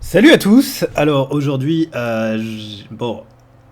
Salut à tous. Alors aujourd'hui,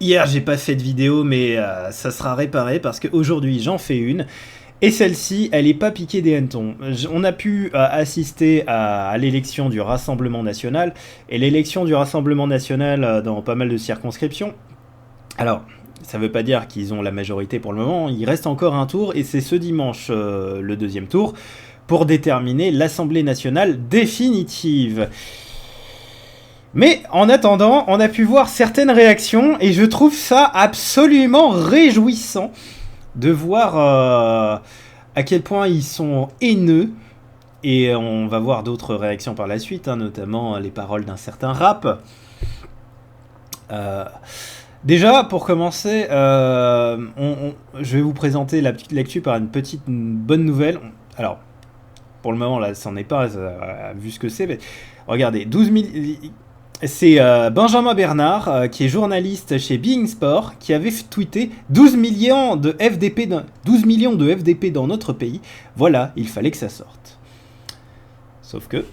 hier j'ai pas fait de vidéo, mais ça sera réparé parce qu'aujourd'hui j'en fais une. Et celle-ci, elle est pas piquée des hannetons. On a pu assister à l'élection du Rassemblement National. Et l'élection du Rassemblement National dans pas mal de circonscriptions. Alors, ça veut pas dire qu'ils ont la majorité pour le moment. Il reste encore un tour et c'est ce dimanche le deuxième tour pour déterminer l'Assemblée nationale définitive. Mais en attendant, on a pu voir certaines réactions et je trouve ça absolument réjouissant de voir à quel point ils sont haineux. Et on va voir d'autres réactions par la suite, hein, notamment les paroles d'un certain rap. Euh, Déjà, pour commencer, je vais vous présenter la petite lecture par une bonne nouvelle. Alors, pour le moment, là, c'en est pas, vu ce que c'est, mais regardez, 12 000... C'est Benjamin Bernard, qui est journaliste chez Being Sport, qui avait tweeté 12 millions de FDP dans notre pays. Voilà, il fallait que ça sorte. Sauf que...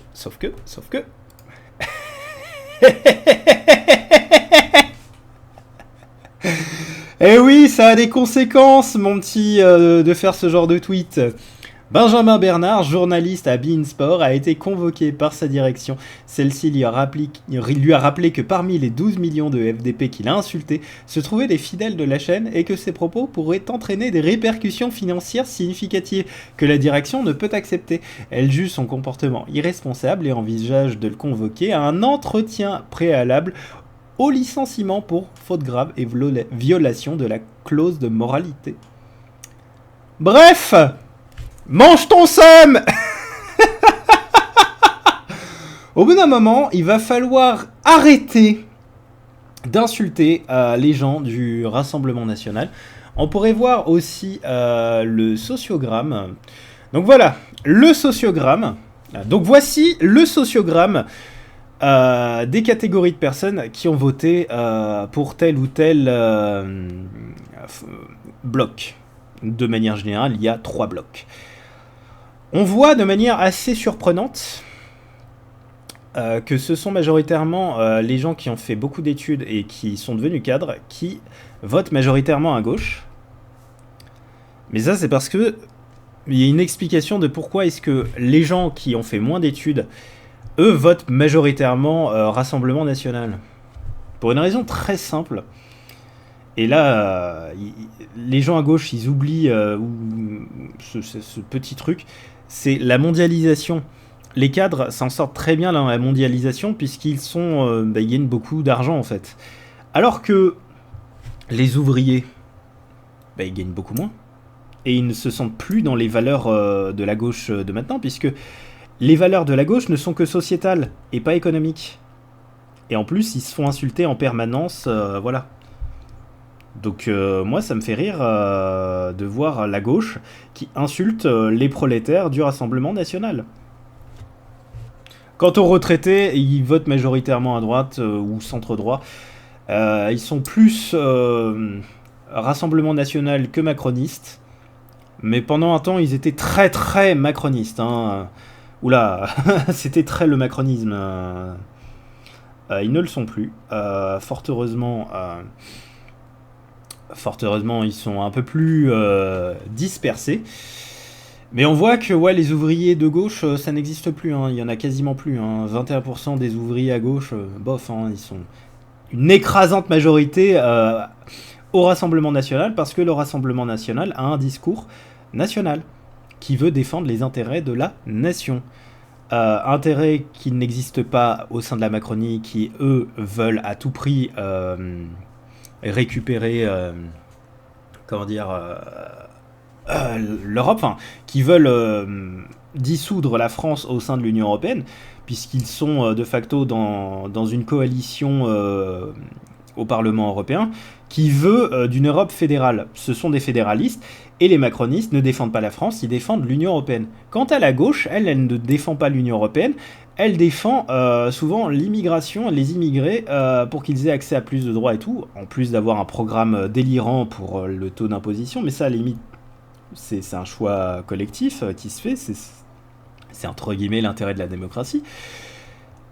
Eh oui, ça a des conséquences, mon petit, de faire ce genre de tweet. Benjamin Bernard, journaliste à beIN Sport, a été convoqué par sa direction. Celle-ci lui a rappelé que parmi les 12 millions de FDP qu'il a insultés, se trouvaient des fidèles de la chaîne et que ses propos pourraient entraîner des répercussions financières significatives que la direction ne peut accepter. Elle juge son comportement irresponsable et envisage de le convoquer à un entretien préalable au licenciement pour faute grave et violation de la clause de moralité. Bref, mange ton seum. Au bout d'un moment, il va falloir arrêter d'insulter les gens du Rassemblement National. On pourrait voir aussi le sociogramme. Donc voilà, le sociogramme. Donc voici le sociogramme des catégories de personnes qui ont voté pour tel ou tel bloc. De manière générale, il y a 3 blocs. On voit de manière assez surprenante que ce sont majoritairement les gens qui ont fait beaucoup d'études et qui sont devenus cadres qui votent majoritairement à gauche. Mais ça, c'est parce que il y a une explication de pourquoi est-ce que les gens qui ont fait moins d'études, eux, votent majoritairement Rassemblement National. Pour une raison très simple. Et là, les gens à gauche, ils oublient ce petit truc. C'est la mondialisation. Les cadres s'en sortent très bien dans la mondialisation puisqu'ils ils gagnent beaucoup d'argent en fait. Alors que les ouvriers, ils gagnent beaucoup moins. Et ils ne se sentent plus dans les valeurs de la gauche de maintenant puisque les valeurs de la gauche ne sont que sociétales et pas économiques. Et en plus, ils se font insulter en permanence, voilà. Donc moi, ça me fait rire de voir la gauche qui insulte les prolétaires du Rassemblement National. Quant aux retraités, ils votent majoritairement à droite ou centre-droit. Ils sont plus Rassemblement National que macronistes. Mais pendant un temps, ils étaient très très macronistes. Hein. Oula, c'était très le macronisme. Ils ne le sont plus. Fort heureusement, ils sont un peu plus dispersés. Mais on voit que les ouvriers de gauche, ça n'existe plus. Hein. Il y en a quasiment plus. Hein. 21% des ouvriers à gauche, bof, hein, ils sont une écrasante majorité au Rassemblement National parce que le Rassemblement National a un discours national qui veut défendre les intérêts de la nation. Intérêts qui n'existent pas au sein de la Macronie, qui eux veulent à tout prix récupérer l'Europe, enfin, qui veulent dissoudre la France au sein de l'Union Européenne, puisqu'ils sont de facto dans une coalition au Parlement européen qui veut d'une Europe fédérale. Ce sont des fédéralistes et les macronistes ne défendent pas la France, ils défendent l'Union Européenne. Quant à la gauche, elle ne défend pas l'Union Européenne, elle défend souvent l'immigration, les immigrés, pour qu'ils aient accès à plus de droits et tout, en plus d'avoir un programme délirant pour le taux d'imposition, mais ça à la limite, c'est un choix collectif qui se fait, c'est entre guillemets l'intérêt de la démocratie.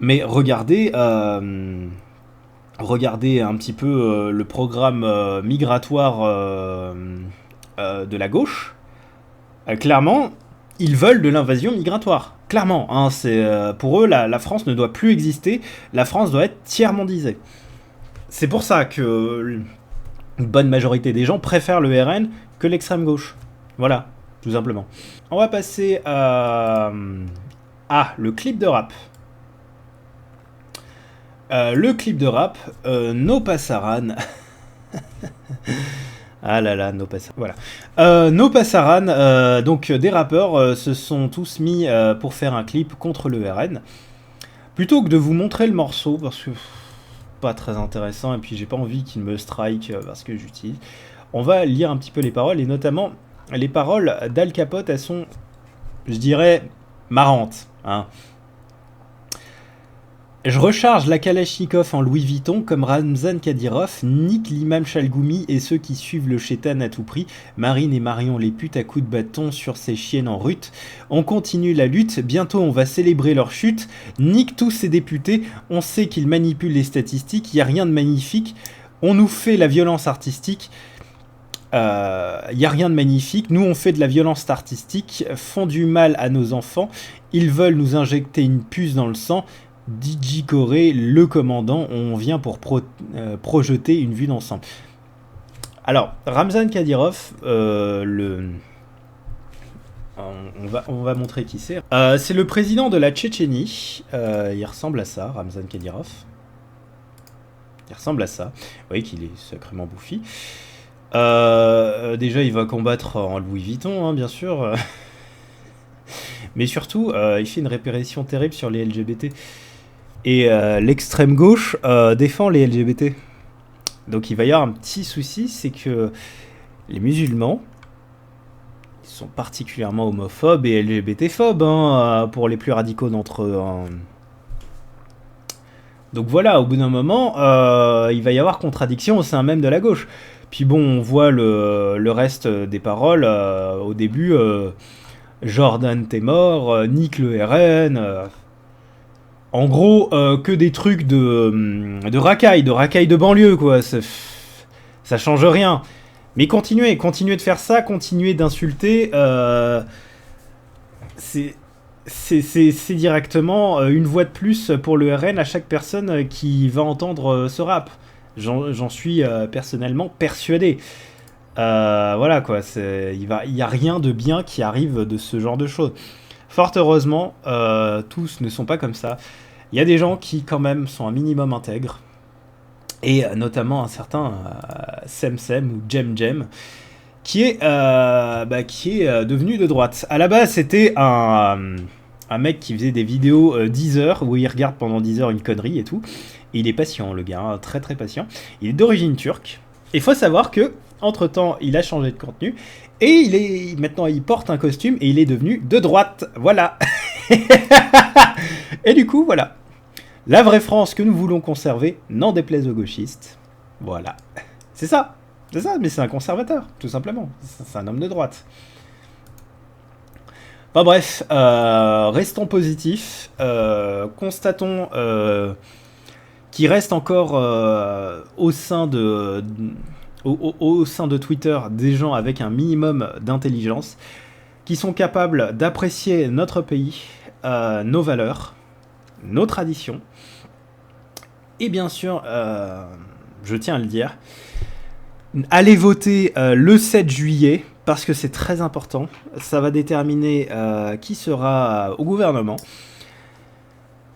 Mais regardez un petit peu le programme migratoire de la gauche. Clairement, ils veulent de l'invasion migratoire. Clairement, hein, pour eux, la France ne doit plus exister. La France doit être tiers-mondisée. C'est pour ça que une bonne majorité des gens préfèrent le RN que l'extrême gauche. Voilà, tout simplement. On va passer à le clip de rap. Le clip de rap, No Pasaran. Ah là là, No Pasaran. Voilà. No Pasaran, donc des rappeurs se sont tous mis pour faire un clip contre le RN. Plutôt que de vous montrer le morceau, parce que pas très intéressant, et puis j'ai pas envie qu'il me strike parce que j'utilise. On va lire un petit peu les paroles, et notamment les paroles d'Al Capote, elles sont, je dirais, marrantes. Hein. Je recharge la Kalachnikov en Louis Vuitton comme Ramzan Kadyrov, nique l'imam Chalgoumi et ceux qui suivent le chétan à tout prix, Marine et Marion les putes à coups de bâton sur ces chiennes en rut. On continue la lutte, bientôt on va célébrer leur chute, nique tous ces députés, on sait qu'ils manipulent les statistiques, y a rien de magnifique, on nous fait la violence artistique, y a rien de magnifique, nous on fait de la violence artistique, font du mal à nos enfants, ils veulent nous injecter une puce dans le sang, DJ Corée, le commandant, on vient pour projeter une vue d'ensemble. Alors, Ramzan Kadyrov, on va montrer qui c'est. C'est le président de la Tchétchénie. Il ressemble à ça, Ramzan Kadyrov. Il ressemble à ça. Vous voyez qu'il est sacrément bouffi. Déjà, il va combattre en Louis Vuitton, hein, bien sûr. Mais surtout, il fait une répression terrible sur les LGBT. Et l'extrême gauche défend les LGBT. Donc il va y avoir un petit souci, c'est que les musulmans sont particulièrement homophobes et LGBT-phobes, hein, pour les plus radicaux d'entre eux. Hein. Donc voilà, au bout d'un moment, il va y avoir contradiction au sein même de la gauche. Puis bon, on voit le reste des paroles. Au début, Jordan t'es mort, nique le RN... En gros, que des trucs de racaille de banlieue, quoi. Ça change rien. Mais continuez de faire ça, continuez d'insulter. C'est directement une voix de plus pour le RN à chaque personne qui va entendre ce rap. J'en suis personnellement persuadé. Voilà, quoi. Il y a rien de bien qui arrive de ce genre de choses. Fort heureusement, tous ne sont pas comme ça. Il y a des gens qui, quand même, sont un minimum intègres. Et notamment un certain Sem ou Jem, qui est devenu de droite. À la base, c'était un mec qui faisait des vidéos 10 heures, où il regarde pendant 10 heures une connerie et tout. Et il est patient, le gars, hein, très très patient. Il est d'origine turque. Et il faut savoir que, entre-temps, il a changé de contenu. Et maintenant, il porte un costume et il est devenu de droite. Voilà. Et du coup, voilà. La vraie France que nous voulons conserver, n'en déplaise aux gauchistes. Voilà. C'est ça, mais c'est un conservateur, tout simplement. C'est un homme de droite. Enfin bref, restons positifs. Constatons qu'il reste encore au sein de Twitter des gens avec un minimum d'intelligence qui sont capables d'apprécier notre pays, nos valeurs, nos traditions. Et bien sûr, je tiens à le dire, allez voter le 7 juillet, parce que c'est très important. Ça va déterminer qui sera au gouvernement.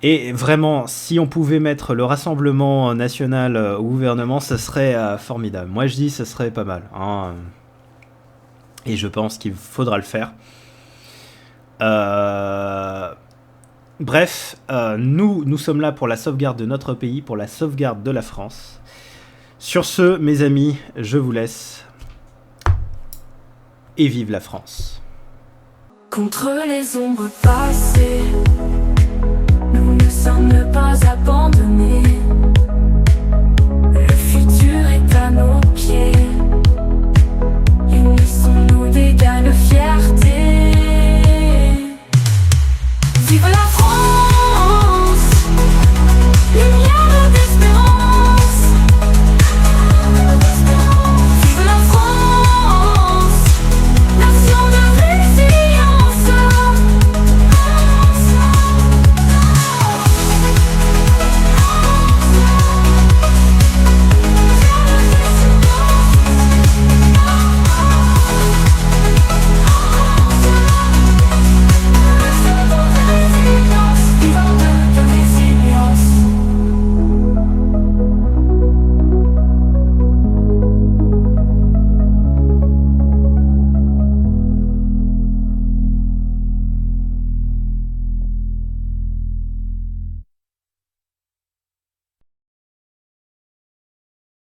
Et vraiment, si on pouvait mettre le Rassemblement national au gouvernement, ce serait formidable. Moi, je dis ce serait pas mal. Hein. Et je pense qu'il faudra le faire. Bref, nous sommes là pour la sauvegarde de notre pays, pour la sauvegarde de la France. Sur ce, mes amis, je vous laisse. Et vive la France. Contre les ombres passées, nous ne sommes pas